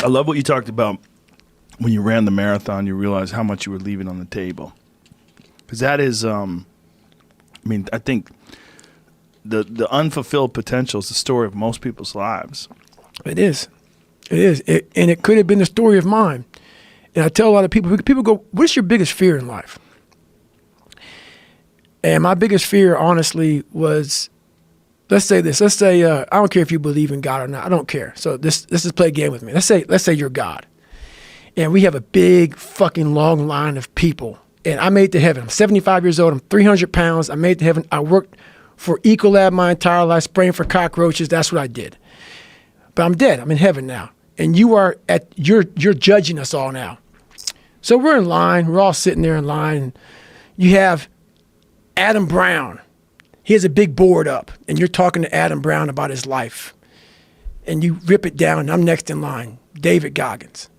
I love what you talked about when you ran the marathon. You realized how much you were leaving on the table, because that is, I mean, I think the unfulfilled potential is the story of most people's lives. It is. And it could have been the story of mine. And I tell a lot of people go, what's your biggest fear in life? And my biggest fear, honestly, was, let's say this. Let's say, I don't care if you believe in God or not. I don't care. So let's just play a game with me. Let's say you're God. And we have a big fucking long line of people. And I made it to heaven. I'm 75 years old. I'm 300 pounds. I made it to heaven. I worked for Ecolab my entire life, spraying for cockroaches. That's what I did. But I'm dead. I'm in heaven now. And you're judging us all now. So we're in line. We're all sitting there in line. You have Adam Brown. He has a big board up, and you're talking to Adam Brown about his life. And you rip it down, and I'm next in line, David Goggins.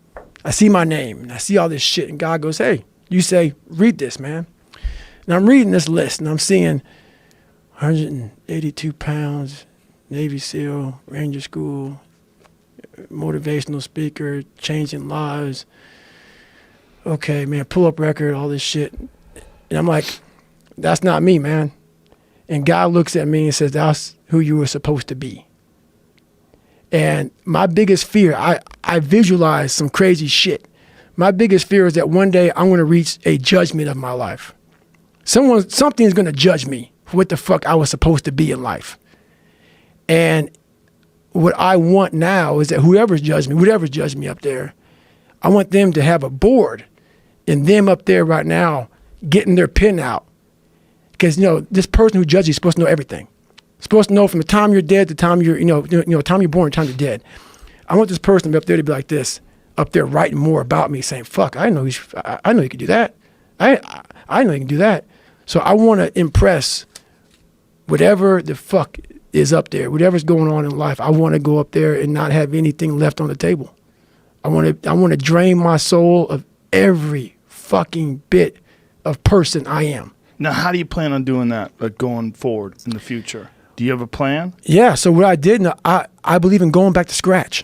I see my name, and I see all this shit, and God goes, hey, you say, read this, man. And I'm reading this list, and I'm seeing 182 pounds, Navy SEAL, Ranger School, motivational speaker, changing lives. Okay, man, pull-up record, all this shit. And I'm like, that's not me, man. And God looks at me and says, that's who you were supposed to be. And my biggest fear, I visualize some crazy shit. My biggest fear is that one day I'm going to reach a judgment of my life. Something is going to judge me for what the fuck I was supposed to be in life. And what I want now is that whoever's judged me up there, I want them to have a board and them up there right now getting their pen out. Because, this person who judges you is supposed to know everything. Supposed to know from the time you're dead to the time you're, time you're born, time you're dead. I want this person to be up there to be like this, up there writing more about me, saying, fuck, I know you could do that. I know you can do that. So I want to impress whatever the fuck is up there, whatever's going on in life. I want to go up there and not have anything left on the table. I want to drain my soul of every fucking bit of person I am. Now, how do you plan on doing that, going forward in the future? Do you have a plan? Yeah, so what I did, I believe in going back to scratch.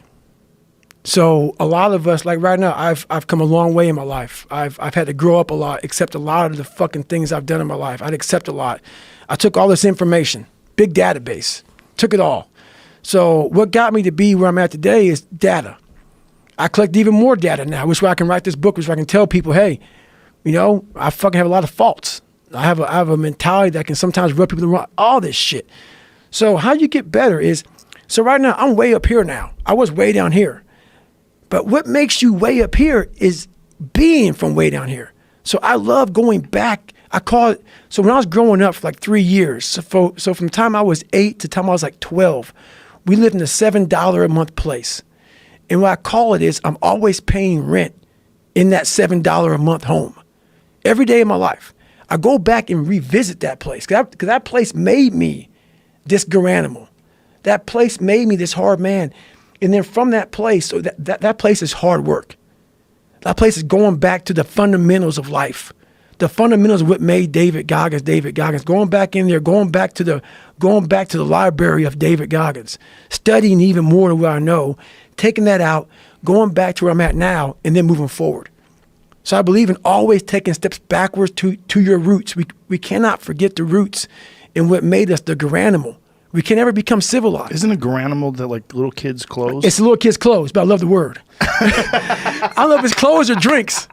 So a lot of us, like right now, I've come a long way in my life. I've had to grow up a lot, accept a lot of the fucking things I've done in my life. I'd accept a lot. I took all this information, big database, took it all. So what got me to be where I'm at today is data. I collect even more data now, which way I can write this book, which way I can tell people, hey, I fucking have a lot of faults. I have a mentality that can sometimes rub people the wrong, all this shit. So how you get better is, so right now I'm way up here now. I was way down here. But what makes you way up here is being from way down here. So I love going back. I call it, so when I was growing up for like 3 years, so from the time I was 8 to the time I was like 12, we lived in a $7 a month place. And what I call it is I'm always paying rent in that $7 a month home. Every day of my life. I go back and revisit that place because that place made me this good animal. That place made me this hard man. And then from that place, so that place is hard work. That place is going back to the fundamentals of life. The fundamentals of what made David Goggins. Going back in there, going back to the library of David Goggins, studying even more than what I know, taking that out, going back to where I'm at now, and then moving forward. So I believe in always taking steps backwards to your roots. We cannot forget the roots and what made us the animal. We can never become civilized. Isn't a animal that like little kids' clothes? It's little kids' clothes, but I love the word. I love his clothes or drinks.